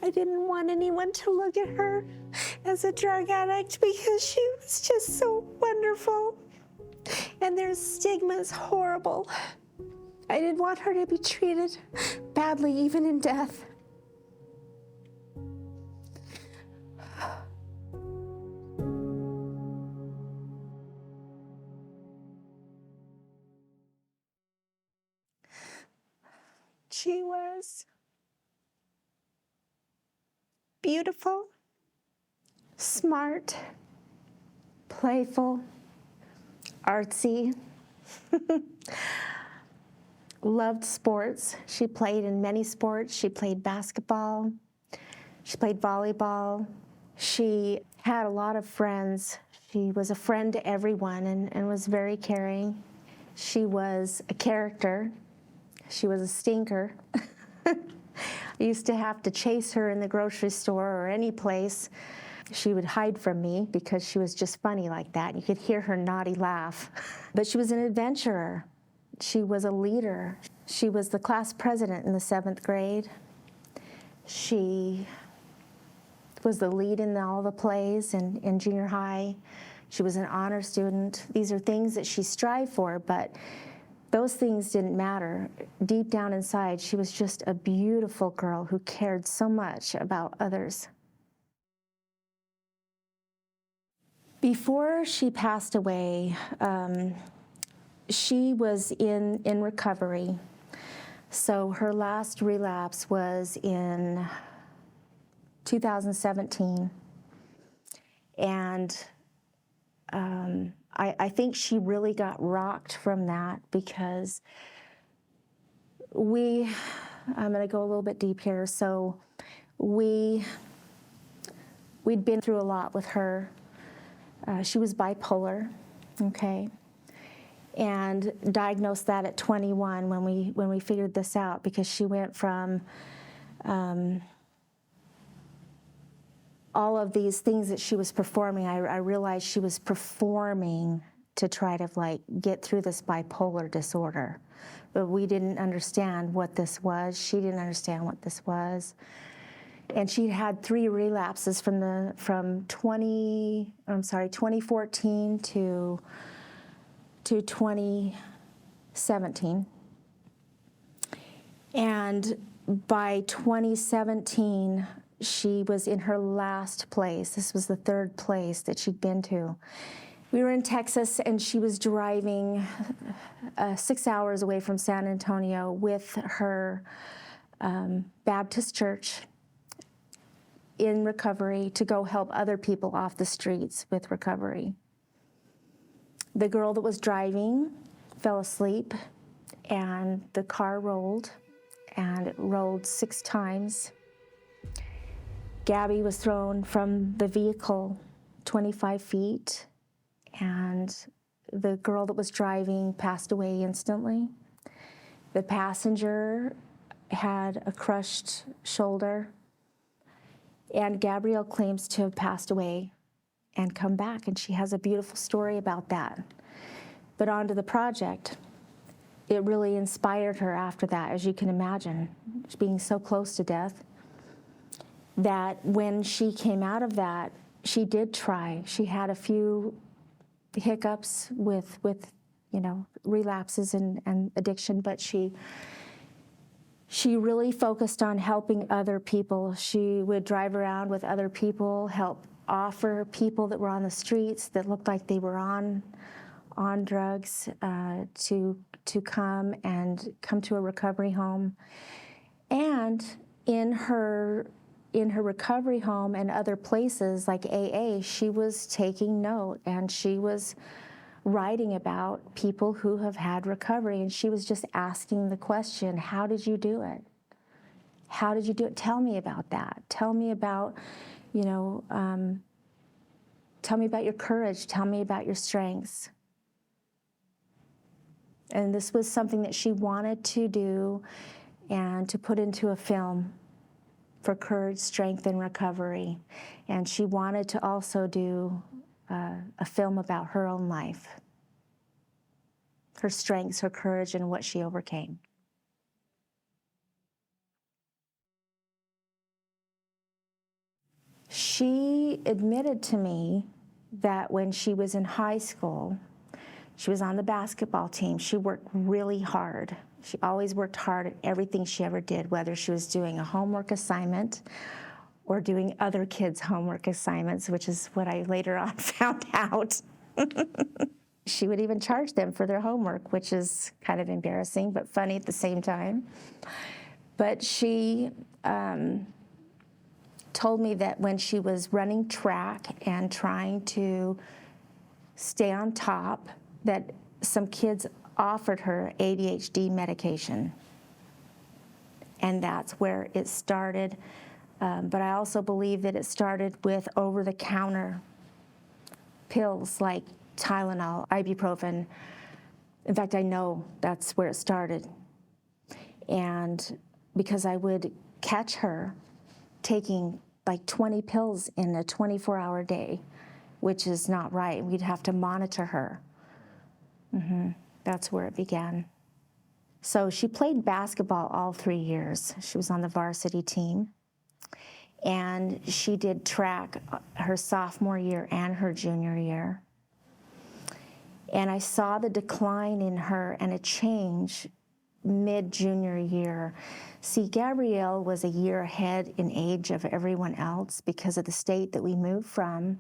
I didn't want anyone to look at her as a drug addict because she was just so wonderful. And their stigma is horrible. I didn't want her to be treated badly, even in death. She was beautiful, smart, playful, artsy, loved sports. She played in many sports. She played basketball. She played volleyball. She had a lot of friends. She was a friend to everyone and was very caring. She was a character. She was a stinker. I used to have to chase her in the grocery store or any place. She would hide from me because she was just funny like that. You could hear her naughty laugh. But she was an adventurer. She was a leader. She was the class president in the 7th grade. She was the lead in all the plays in junior high. She was an honor student. These are things that she strived for, but those things didn't matter. Deep down inside, she was just a beautiful girl who cared so much about others. Before she passed away, she was in recovery. So her last relapse was in 2017. And I think she really got rocked from that because I'm going to go a little bit deep here. So we'd been through a lot with her. She was bipolar, okay, and diagnosed that at 21 when we figured this out, because she went from all of these things that she was performing. I realized she was performing to try to get through this bipolar disorder, but we didn't understand what this was. She didn't understand what this was. And she had 3 relapses from 2014 to 2017. And by 2017, she was in her last place. This was the 3rd place that she'd been to. We were in Texas, and she was driving 6 hours away from San Antonio with her Baptist church in recovery to go help other people off the streets with recovery. The girl that was driving fell asleep, and the car rolled, and it rolled 6 times. Gabby was thrown from the vehicle 25 feet, and the girl that was driving passed away instantly. The passenger had a crushed shoulder, and Gabrielle claims to have passed away and come back, and she has a beautiful story about that. But on to the project. It really inspired her after that, as you can imagine, being so close to death, that when she came out of that, she did try. She had a few hiccups with relapses and addiction, but she really focused on helping other people. She would drive around with other people, help offer people that were on the streets that looked like they were on drugs to come to a recovery home. And in her recovery home and other places like AA, she was taking note, and she was writing about people who have had recovery, and she was just asking the question, how did you do it? How did you do it? Tell me about that. Tell me about, tell me about your courage. Tell me about your strengths. And this was something that she wanted to do and to put into a film for courage, strength, and recovery. And she wanted to also do a film about her own life, her strengths, her courage, and what she overcame. she admitted to me that when she was in high school, she was on the basketball team. She worked really hard. She always worked hard at everything she ever did, whether she was doing a homework assignment or doing other kids' homework assignments, which is what I later on found out. She would even charge them for their homework, which is kind of embarrassing, but funny at the same time. But she told me that when she was running track and trying to stay on top, that some kids offered her ADHD medication. And that's where it started. But I also believe that it started with over-the-counter pills like Tylenol, ibuprofen. In fact, I know that's where it started. And because I would catch her taking like 20 pills in a 24-hour day, which is not right. We'd have to monitor her. That's where it began. So she played basketball all 3 years. She was on the varsity team. And she did track her sophomore year and her junior year. And I saw the decline in her and a change mid-junior year. See, Gabrielle was a year ahead in age of everyone else because of the state that we moved from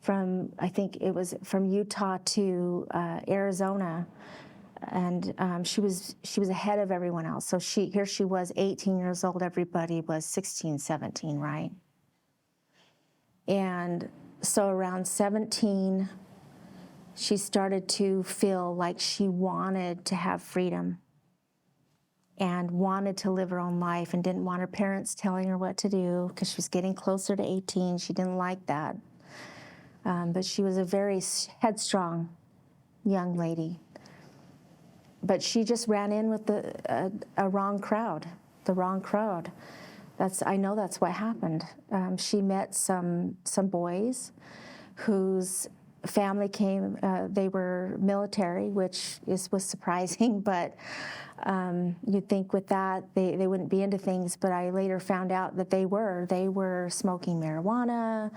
I think it was from Utah to Arizona, and she was ahead of everyone else. So here she was 18 years old, everybody was 16, 17, right? And so around 17, she started to feel like she wanted to have freedom and wanted to live her own life and didn't want her parents telling her what to do because she was getting closer to 18. She didn't like that. But she was a very headstrong young lady. But she just ran in with a wrong crowd, the wrong crowd. I know that's what happened. She met some boys whose family came, they were military, which was surprising, but you'd think with that they wouldn't be into things, but I later found out that they were smoking marijuana.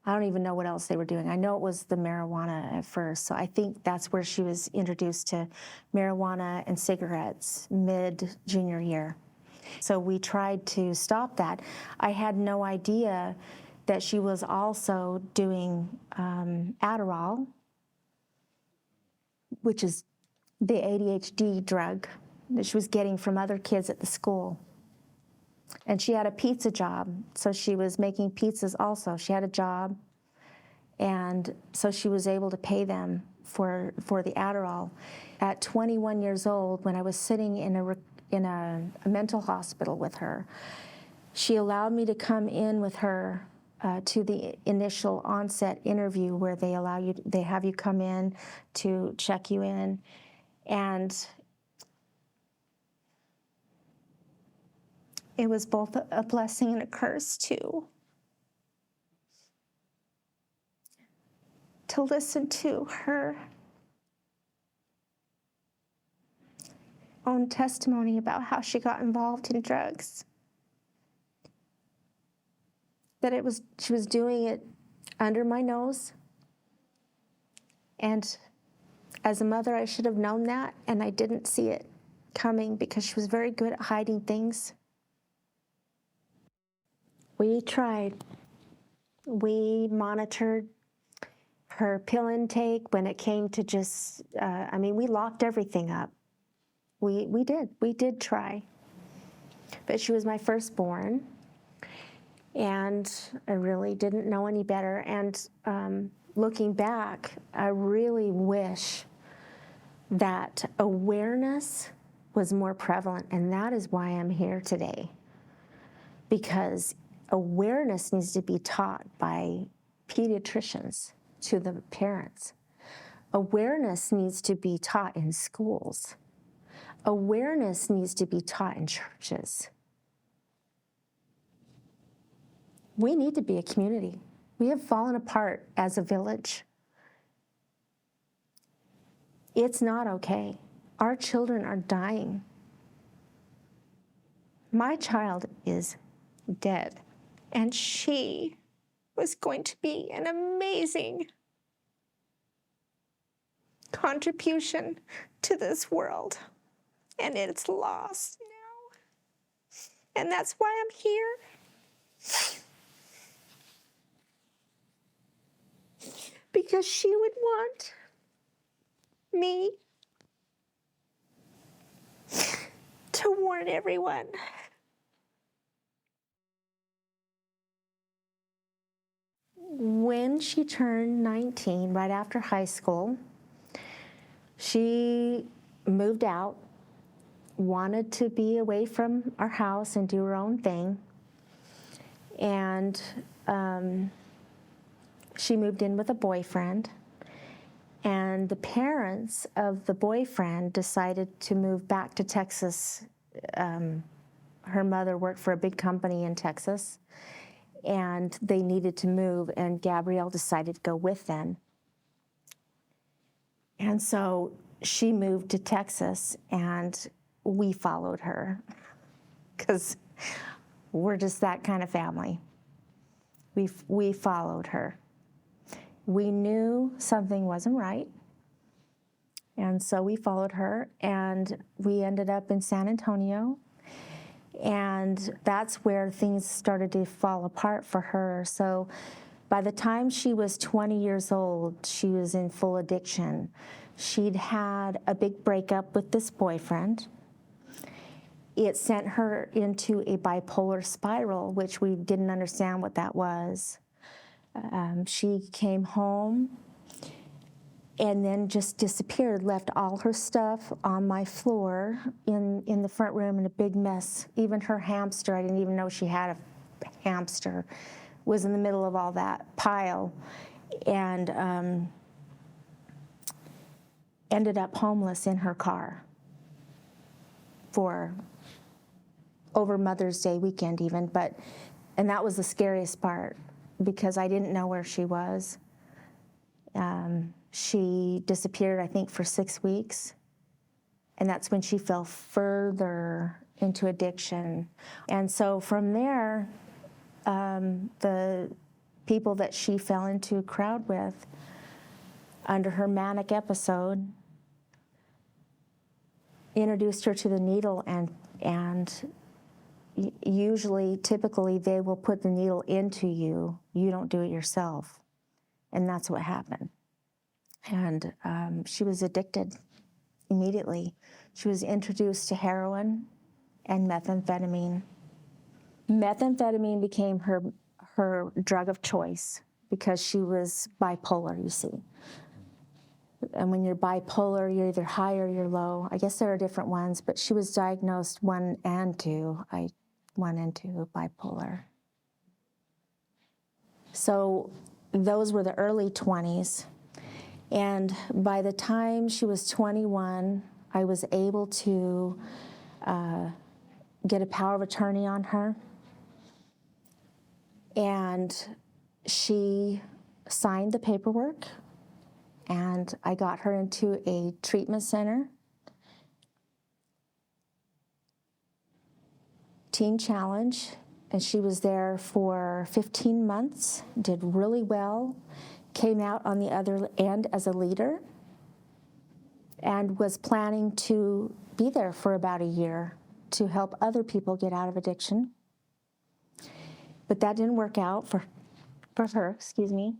I don't even know what else they were doing. I know it was the marijuana at first, so I think that's where she was introduced to marijuana and cigarettes mid-junior year. So we tried to stop that. I had no idea that she was also doing Adderall, which is the ADHD drug that she was getting from other kids at the school. And she had a pizza job, so she was making pizzas also. She had a job, and so she was able to pay them for the Adderall. At 21 years old, when I was sitting in a mental hospital with her, she allowed me to come in with her to the initial onset interview where they have you come in to check you in. And it was both a blessing and a curse, too, to listen to her own testimony about how she got involved in drugs. That she was doing it under my nose. And as a mother, I should have known that, and I didn't see it coming because she was very good at hiding things. We tried. We monitored her pill intake when it came to just, we locked everything up. We did try. But she was my firstborn, and I really didn't know any better. And looking back, I really wish that awareness was more prevalent, and that is why I'm here today. Because awareness needs to be taught by pediatricians to the parents. Awareness needs to be taught in schools. Awareness needs to be taught in churches. We need to be a community. We have fallen apart as a village. It's not okay. Our children are dying. My child is dead, And she was going to be an amazing contribution to this world. And it's lost now. And that's why I'm here. Because she would want me to warn everyone. When she turned 19, right after high school, she moved out, wanted to be away from our house and do her own thing. And she moved in with a boyfriend. And the parents of the boyfriend decided to move back to Texas. Her mother worked for a big company in Texas, and they needed to move, and Gabrielle decided to go with them. And so she moved to Texas, and we followed her, because we're just that kind of family. We followed her. We knew something wasn't right, and so we followed her, and we ended up in San Antonio, and that's where things started to fall apart for her. So by the time she was 20 years old, she was in full addiction. She'd had a big breakup with this boyfriend. It sent her into a bipolar spiral, which we didn't understand what that was. She came home and then just disappeared, left all her stuff on my floor in the front room in a big mess. Even her hamster, I didn't even know she had a hamster, was in the middle of all that pile, and ended up homeless in her car for over Mother's Day weekend even. And that was the scariest part, because I didn't know where she was. She disappeared, I think, for 6 weeks, and that's when she fell further into addiction. And so from there, the people that she fell into a crowd with under her manic episode introduced her to the needle, and usually, typically, they will put the needle into you. You don't do it yourself. And that's what happened. And she was addicted immediately. She was introduced to heroin and methamphetamine. Methamphetamine became her drug of choice because she was bipolar, you see. And when you're bipolar, you're either high or you're low. I guess there are different ones, but she was diagnosed 1 and 2. 1 and 2 bipolar. So those were the early 20s. And by the time she was 21, I was able to get a power of attorney on her. And she signed the paperwork, and I got her into a treatment center, Teen Challenge, and she was there for 15 months, did really well, came out on the other end as a leader, and was planning to be there for about a year to help other people get out of addiction. But that didn't work out for her, excuse me.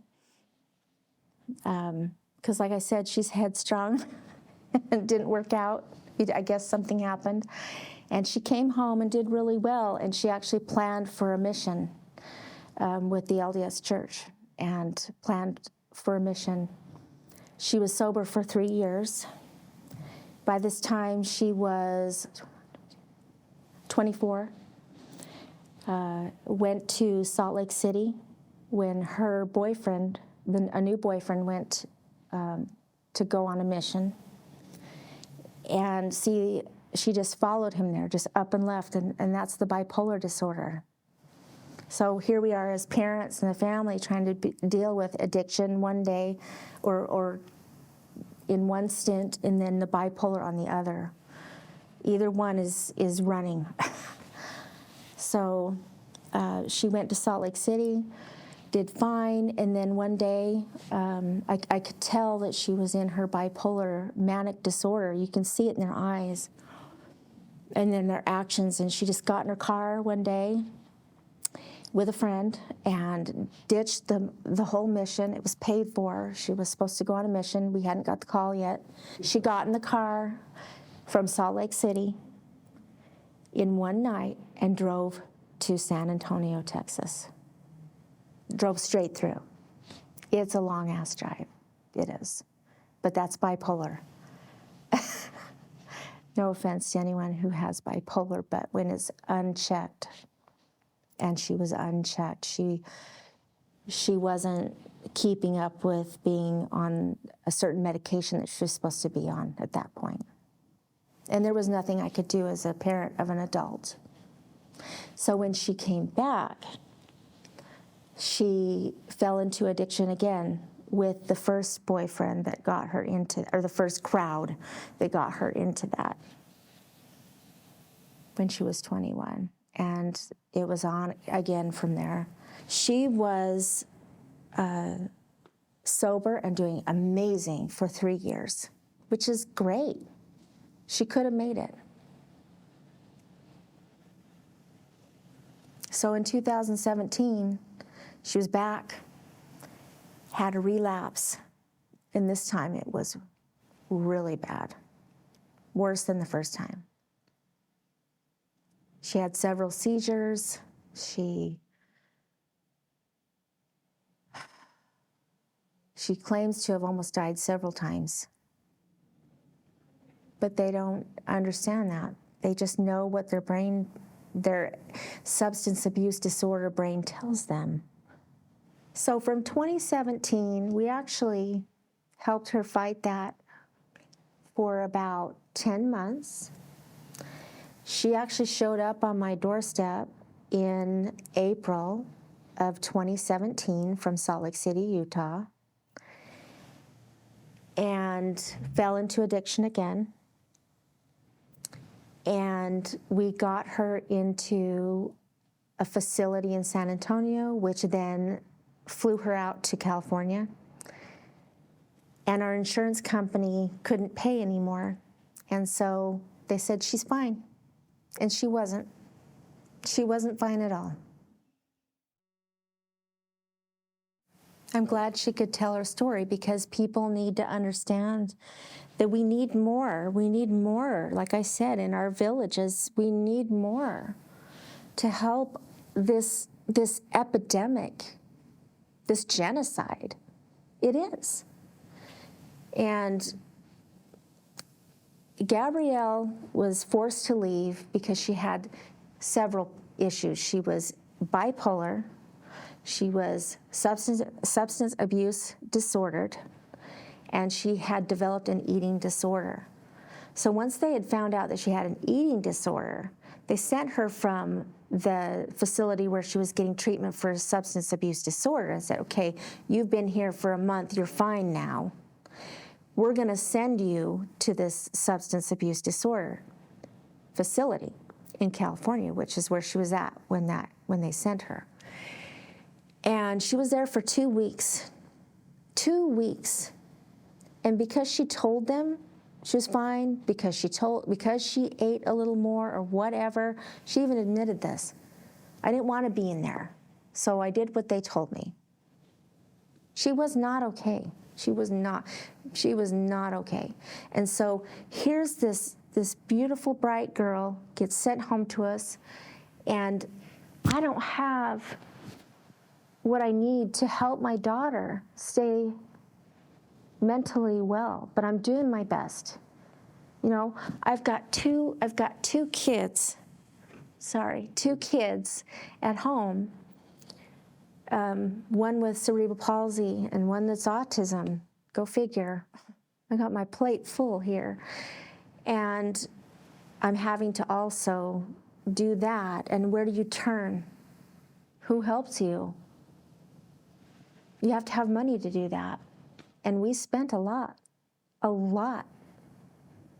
Because like I said, she's headstrong. It didn't work out. I guess something happened. And she came home and did really well, and she actually planned for a mission with the LDS Church, and planned for a mission. She was sober for 3 years. By this time, she was 24. Went to Salt Lake City when her boyfriend, a new boyfriend, went to go on a mission. And she just followed him there, just up and left, and that's the bipolar disorder. So here we are as parents and a family trying to deal with addiction one day, or in one stint, and then the bipolar on the other. Either one is running. So She went to Salt Lake City, did fine, and then one day I could tell that she was in her bipolar manic disorder. You can see it in their eyes and in their actions, and she just got in her car one day with a friend and ditched the whole mission. It was paid for. She was supposed to go on a mission. We hadn't got the call yet. She got in the car from Salt Lake City in one night and drove to San Antonio, Texas. Drove straight through. It's a long-ass drive. It is. But that's bipolar. No offense to anyone who has bipolar, but when it's unchecked, and she was unchecked, she wasn't keeping up with being on a certain medication that she was supposed to be on at that point. And there was nothing I could do as a parent of an adult. So when she came back, she fell into addiction again with the first boyfriend that got her into, or the first crowd that got her into that when she was 21. And it was on again from there. She was sober and doing amazing for 3 years, which is great. She could have made it. So in 2017, she was back, had a relapse, and this time it was really bad, worse than the first time. She had several seizures. She claims to have almost died several times. But they don't understand that. They just know what their substance abuse disorder brain tells them. So from 2017, we actually helped her fight that for about 10 months. She actually showed up on my doorstep in April of 2017 from Salt Lake City, Utah, and fell into addiction again. And we got her into a facility in San Antonio, which then flew her out to California. And our insurance company couldn't pay anymore. And so they said, she's fine. And she wasn't. She wasn't fine at all. I'm glad she could tell her story because people need to understand that we need more. We need more. Like I said, in our villages, we need more to help this epidemic, this genocide. It is. And Gabrielle was forced to leave because she had several issues. She was bipolar. She was substance abuse disordered, and she had developed an eating disorder. So once they had found out that she had an eating disorder, they sent her from the facility where she was getting treatment for substance abuse disorder and said, okay, you've been here for a month, you're fine now. We're gonna send you to this substance abuse disorder facility in California, which is where she was at when they sent her. And she was there for 2 weeks. 2 weeks. And because she told them she was fine, because she ate a little more or whatever, she even admitted this. I didn't want to be in there, so I did what they told me. She was not okay. She was not okay. And so here's this beautiful, bright girl gets sent home to us, and I don't have what I need to help my daughter stay mentally well, but I'm doing my best. You know, I've got two kids at home, one with cerebral palsy and one that's autism. Go figure. I got my plate full here. And I'm having to also do that. And where do you turn? Who helps you? You have to have money to do that. And we spent a lot.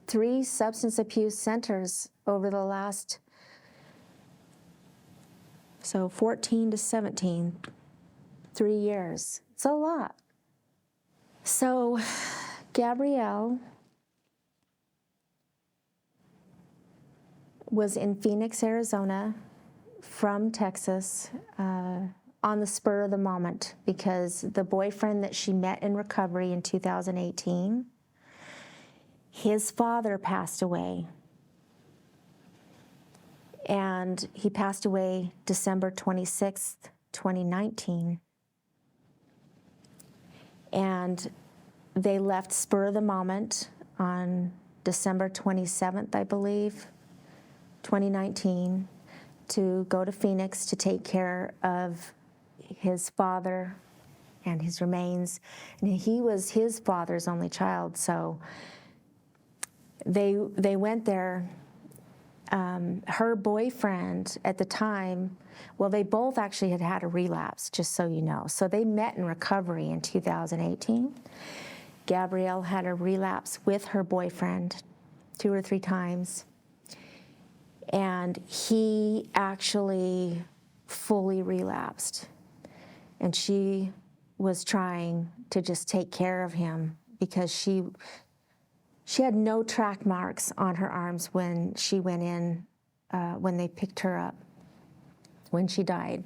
3 substance abuse centers over the last So 14 to 17, 3 years. It's a lot. So Gabrielle was in Phoenix, Arizona, from Texas, on the spur of the moment, because the boyfriend that she met in recovery in 2018, his father passed away. And he passed away December 26th, 2019. And they left spur of the moment on December 27th, I believe, 2019, to go to Phoenix to take care of his father and his remains. And he was his father's only child, so they went there. Her boyfriend at the time, well, they both actually had had a relapse, just so you know. So they met in recovery in 2018. Gabrielle had a relapse with her boyfriend 2 or 3 times. And he actually fully relapsed. And she was trying to just take care of him because she had no track marks on her arms when she went in, when they picked her up, when she died.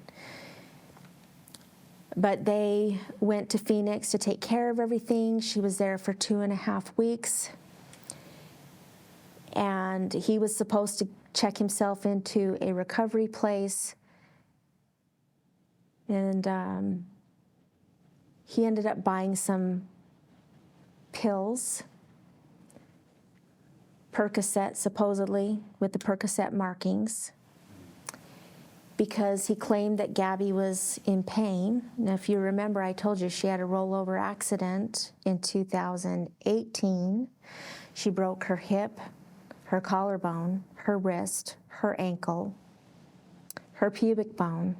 But they went to Phoenix to take care of everything. She was there for 2.5 weeks. And he was supposed to check himself into a recovery place. And he ended up buying some pills, Percocet, supposedly, with the Percocet markings, because he claimed that Gabby was in pain. Now, if you remember, I told you she had a rollover accident in 2018. She broke her hip, her collarbone, her wrist, her ankle, her pubic bone,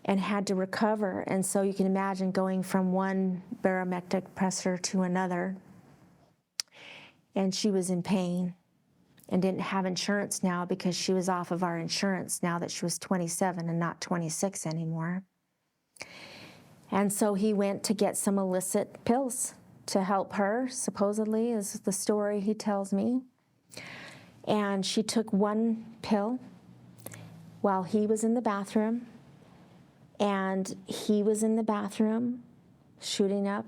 and had to recover. And so you can imagine going from one barometric pressure to another. And she was in pain and didn't have insurance now because she was off of our insurance now that she was 27 and not 26 anymore. And so he went to get some illicit pills to help her, supposedly, is the story he tells me. And she took one pill while he was in the bathroom, and he was in the bathroom shooting up,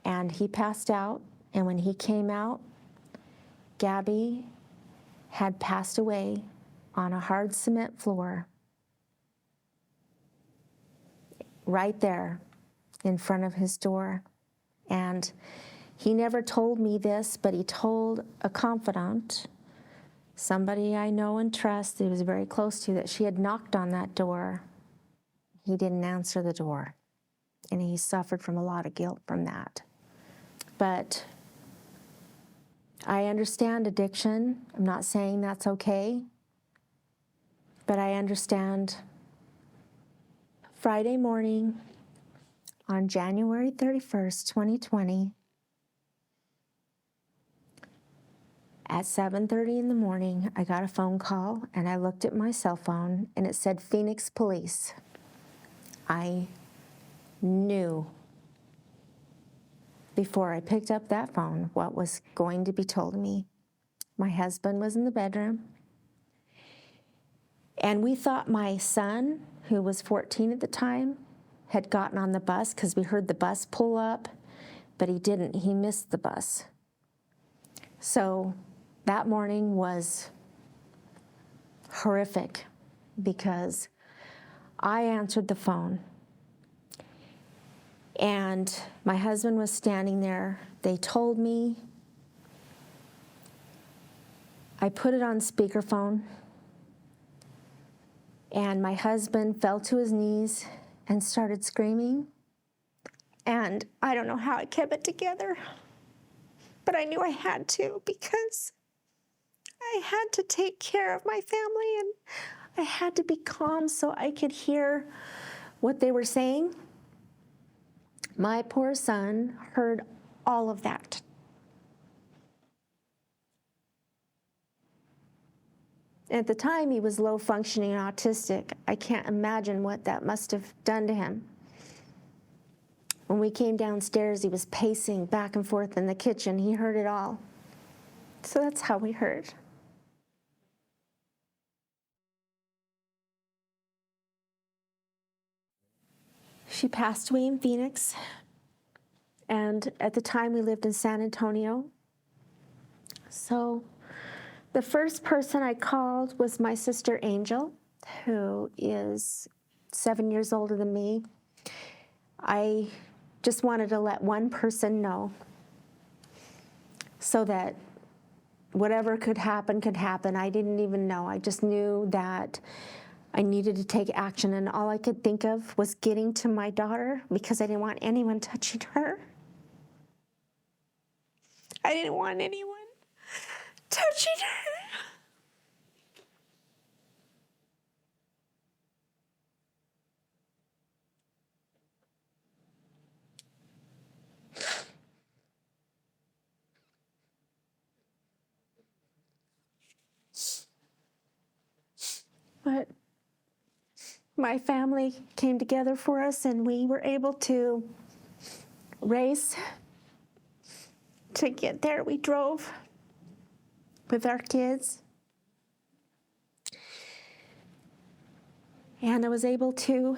and he passed out. And when he came out, Gabby had passed away on a hard cement floor right there in front of his door. And he never told me this, but he told a confidant, somebody I know and trust, that was very close to, that she had knocked on that door. He didn't answer the door, and he suffered from a lot of guilt from that. But I understand addiction. I'm not saying that's okay, but I understand. Friday morning on January 31st, 2020, at 7:30 in the morning, I got a phone call, and I looked at my cell phone, and it said Phoenix Police. I knew before I picked up that phone what was going to be told me. My husband was in the bedroom, and we thought my son, who was 14 at the time, had gotten on the bus because we heard the bus pull up, but he didn't. He missed the bus. So that morning was horrific because I answered the phone, and my husband was standing there. They told me. I put it on speakerphone, and my husband fell to his knees and started screaming. And I don't know how I kept it together, but I knew I had to, because I had to take care of my family, and I had to be calm so I could hear what they were saying. My poor son heard all of that. At the time, he was low functioning autistic. I can't imagine what that must have done to him. When we came downstairs, he was pacing back and forth in the kitchen. He heard it all. So that's how we heard. She passed away in Phoenix, and at the time we lived in San Antonio. So the first person I called was my sister Angel, who is 7 years older than me. I just wanted to let one person know so that whatever could happen could happen. I didn't even know. I just knew that I needed to take action, and all I could think of was getting to my daughter because I didn't want anyone touching her. I didn't want anyone touching her. But my family came together for us, and we were able to race to get there. We drove with our kids. And I was able to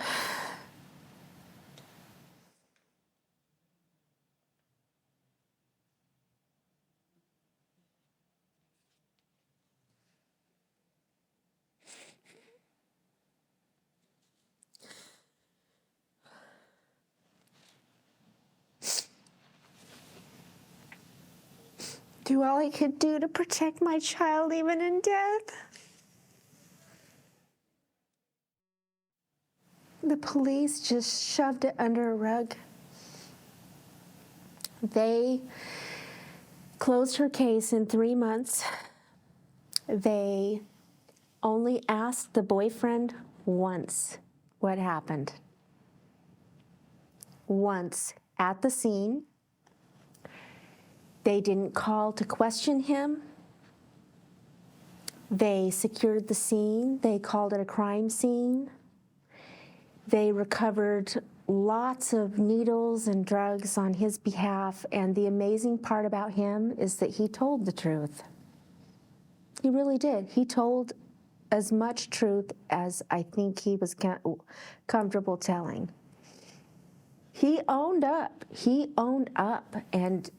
do all I could do to protect my child, even in death. The police just shoved it under a rug. They closed her case in 3 months. They only asked the boyfriend once what happened. Once at the scene. They didn't call to question him. They secured the scene. They called it a crime scene. They recovered lots of needles and drugs on his behalf, and the amazing part about him is that he told the truth. He really did. He told as much truth as I think he was comfortable telling. He owned up. He owned up, and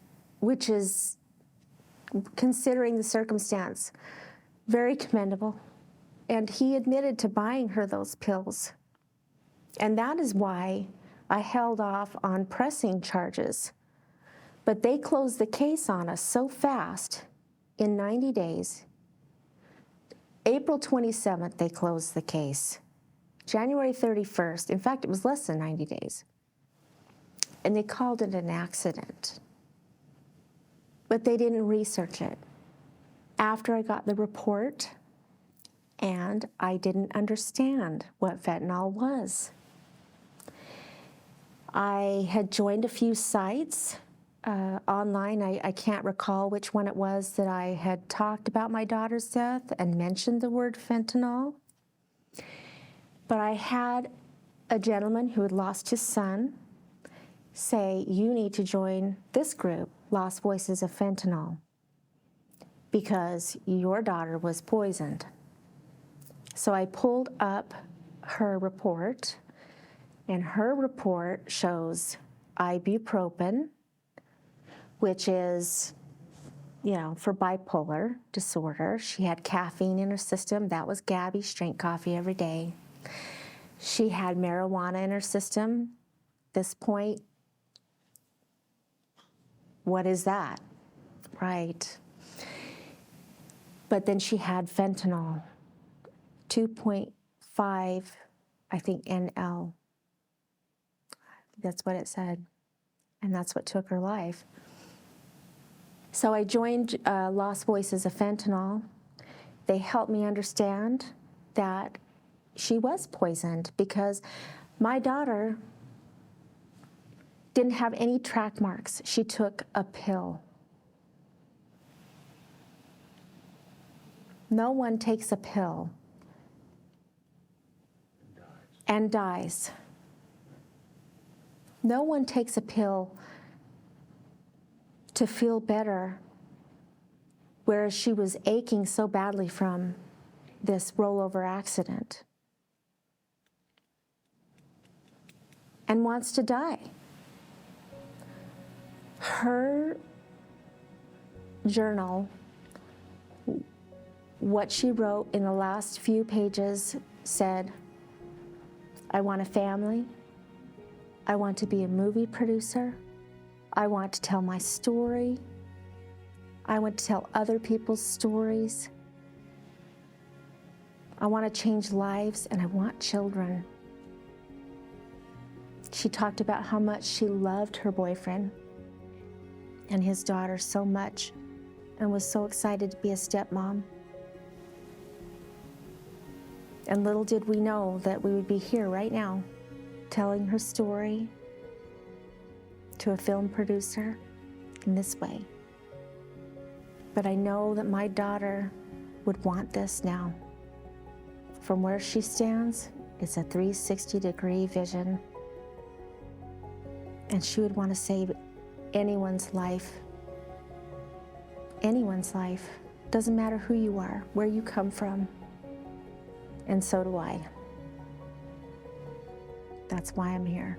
which is, considering the circumstance, very commendable. And he admitted to buying her those pills. And that is why I held off on pressing charges. But they closed the case on us so fast, in 90 days. April 27th, they closed the case. January 31st, in fact, it was less than 90 days. And they called it an accident. But they didn't research it. After I got the report, and I didn't understand what fentanyl was. I had joined a few sites online. I can't recall which one it was that I had talked about my daughter's death and mentioned the word fentanyl. But I had a gentleman who had lost his son say, you need to join this group, Lost Voices of Fentanyl, because your daughter was poisoned. So I pulled up her report, and her report shows ibuprofen, which is, for bipolar disorder. She had caffeine in her system. That was Gabby. She drank coffee every day. She had marijuana in her system. At this point, what is that? Right. But then she had fentanyl, 2.5, I think, NL. That's what it said. And that's what took her life. So I joined Lost Voices of Fentanyl. They helped me understand that she was poisoned because my daughter didn't have any track marks. She took a pill. No one takes a pill and dies. No one takes a pill to feel better, whereas she was aching so badly from this rollover accident and wants to die. Her journal, what she wrote in the last few pages said, I want a family. I want to be a movie producer. I want to tell my story. I want to tell other people's stories. I want to change lives, and I want children. She talked about how much she loved her boyfriend and his daughter so much, and was so excited to be a stepmom. And little did we know that we would be here right now, telling her story to a film producer in this way. But I know that my daughter would want this now. From where she stands, it's a 360-degree vision. And she would want to save anyone's life. Anyone's life. Doesn't matter who you are, where you come from. And so do I. That's why I'm here.